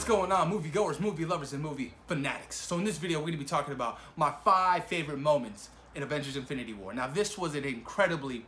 What's going on, moviegoers, movie lovers, and movie fanatics? So in this video, we're going to be talking about my 5 favorite moments in Avengers Infinity War. Now, this was an incredibly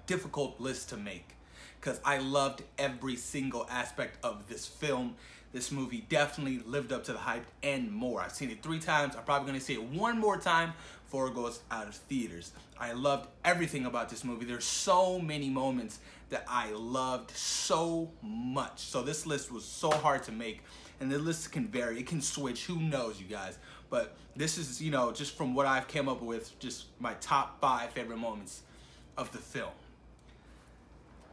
difficult list to make because I loved every single aspect of this film. This movie definitely lived up to the hype and more. I've seen it 3 times. I'm probably going to see it 1 more time before it goes out of theaters. I loved everything about this movie. There's so many moments that I loved so much. So this list was so hard to make, and the list can vary. It can switch. Who knows, you guys? But this is, you know, just from what I've came up with, just my top 5 favorite moments of the film.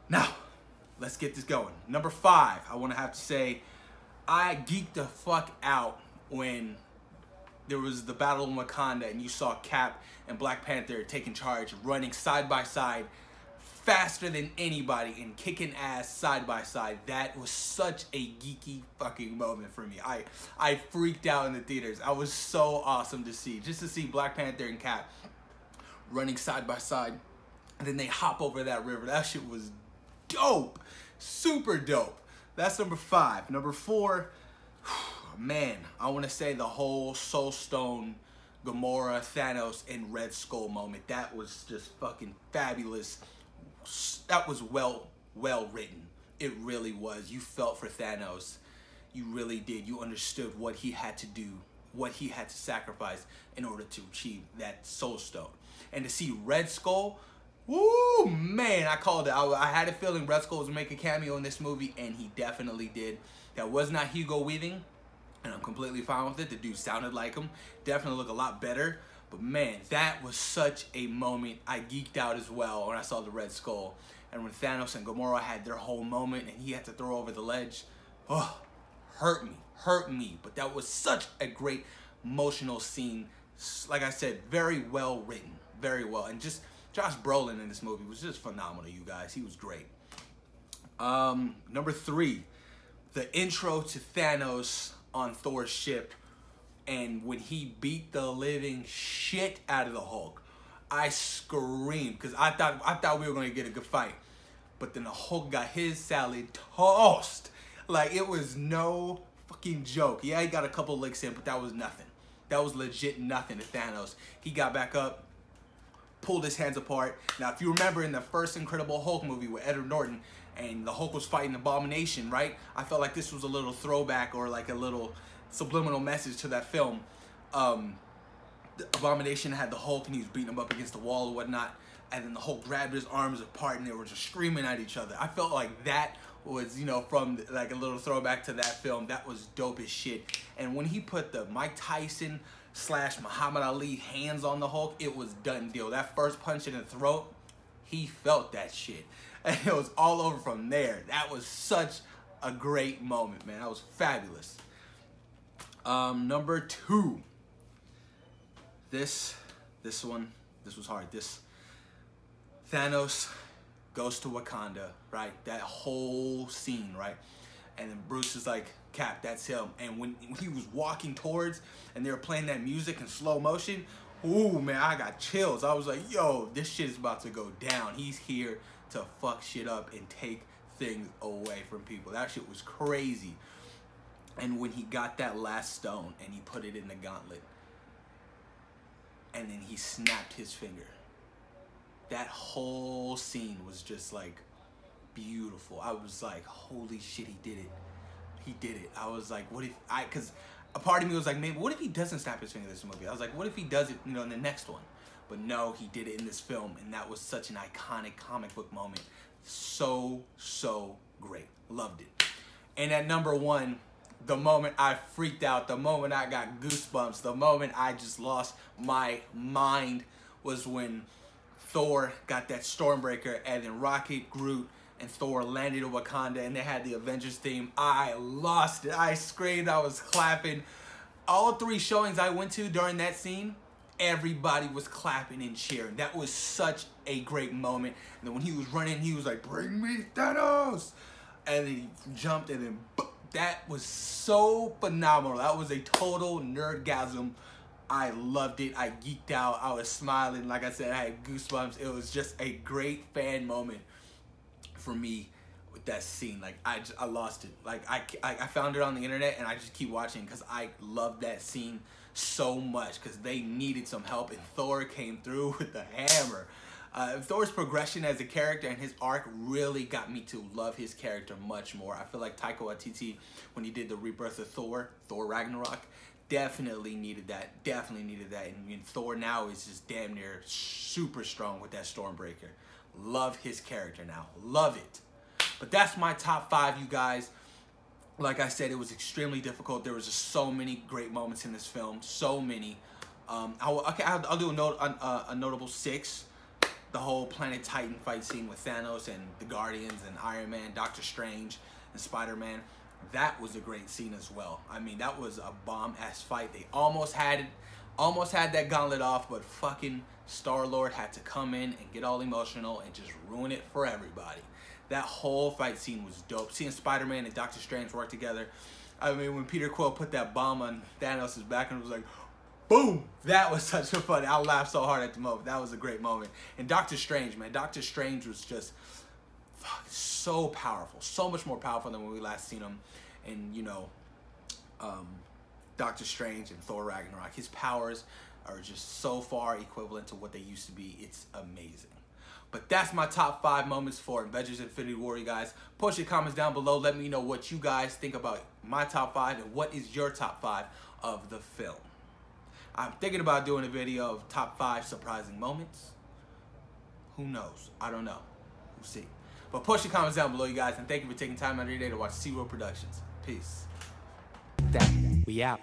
Now, let's get this going. Number 5, I want to have to say, I geeked the fuck out when there was the battle in Wakanda and you saw Cap and Black Panther taking charge, running side by side, faster than anybody and kicking ass side by side. That was such a geeky fucking moment for me. I freaked out in the theaters. I was so awesome to see. Just to see Black Panther and Cap running side by side, and then they hop over that river. That shit was dope. Super dope. That's number 5. Number 4, man, I want to say the whole Soul Stone, Gamora, Thanos, and Red Skull moment. That was just fucking fabulous. That was well written. It really was. You felt for Thanos. You really did. You understood what he had to do, what he had to sacrifice in order to achieve that Soul Stone. And to see Red Skull, woo, man, I called it. I had a feeling Red Skull was going to make a cameo in this movie, and he definitely did. That was not Hugo Weaving, and I'm completely fine with it. The dude sounded like him. Definitely looked a lot better. But man, that was such a moment. I geeked out as well when I saw the Red Skull. And when Thanos and Gamora had their whole moment and he had to throw over the ledge, oh, hurt me. But that was such a great emotional scene. Like I said, very well written, very well. And just Josh Brolin in this movie was just phenomenal, you guys. He was great. Number 3, the intro to Thanos on Thor's ship. And when he beat the living shit out of the Hulk, I screamed because I thought we were gonna get a good fight, but then the Hulk got his salad tossed. Like, it was no fucking joke. Yeah, he got a couple licks in, but that was nothing. That was legit nothing to Thanos. He got back up, pulled his hands apart. Now, if you remember in the first Incredible Hulk movie with Edward Norton, and the Hulk was fighting Abomination, right? I felt like this was a little throwback or like a little subliminal message to that film. The Abomination had the Hulk and he was beating him up against the wall or whatnot, and then the Hulk grabbed his arms apart and they were just screaming at each other. I felt like that was, you know, from like a little throwback to that film. That was dope as shit. And when he put the Mike Tyson / Muhammad Ali hands on the Hulk, it was done deal. That first punch in the throat, he felt that shit. And it was all over from there. That was such a great moment, man. That was fabulous. Number 2. This was hard. This Thanos goes to Wakanda, right? That whole scene, right? And then Bruce is like, Cap, that's him. And when he was walking towards and they were playing that music in slow motion, ooh, man, I got chills. I was like, yo, this shit is about to go down. He's here to fuck shit up and take things away from people. That shit was crazy. And when he got that last stone and he put it in the gauntlet and then he snapped his finger, that whole scene was just like beautiful. I was like, holy shit, he did it. He did it. I was like, what if because a part of me was like, maybe, what if he doesn't snap his finger in this movie? I was like, what if he does it, you know, in the next one? But no, he did it in this film, and that was such an iconic comic book moment. So great. Loved it. And at number 1, the moment I freaked out, the moment I got goosebumps, the moment I just lost my mind was when Thor got that Stormbreaker and then Rocket, Groot, and Thor landed in Wakanda and they had the Avengers theme. I lost it. I screamed. I was clapping. All 3 showings I went to during that scene, everybody was clapping and cheering. That was such a great moment. And then when he was running, he was like, bring me Thanos. And then he jumped and then that was so phenomenal. That was a total nerdgasm. I loved it. I geeked out. I was smiling. Like I said, I had goosebumps. It was just a great fan moment for me with that scene. Like I lost it. Like I found it on the internet and I just keep watching because I love that scene so much because they needed some help and Thor came through with the hammer. Thor's progression as a character and his arc really got me to love his character much more. I feel like Taika Waititi, when he did the rebirth of Thor Ragnarok, definitely needed that. And Thor now is just damn near super strong with that Stormbreaker. Love his character now. Love it. But that's my top 5, you guys. Like I said, it was extremely difficult. There was just so many great moments in this film. So many. I'll do a notable 6. The whole Planet Titan fight scene with Thanos and the Guardians and Iron Man, Doctor Strange, and Spider-Man. That was a great scene as well. I mean, that was a bomb-ass fight. They almost had that gauntlet off, but fucking Star-Lord had to come in and get all emotional and just ruin it for everybody. That whole fight scene was dope. Seeing Spider-Man and Doctor Strange work together. I mean, when Peter Quill put that bomb on Thanos' back and it was like, boom! That was such a fun. I laughed so hard at the moment. That was a great moment. And Doctor Strange, man. Doctor Strange was just so powerful. So much more powerful than when we last seen him. And, you know, Doctor Strange and Thor Ragnarok. His powers are just so far equivalent to what they used to be. It's amazing. But that's my top 5 moments for Avengers Infinity War, you guys. Post your comments down below. Let me know what you guys think about my top 5 and what is your top 5 of the film. I'm thinking about doing a video of top 5 surprising moments. Who knows? I don't know. We'll see. But post your comments down below, you guys. And thank you for taking time out of your day to watch SeaWorld Productions. Peace. We out.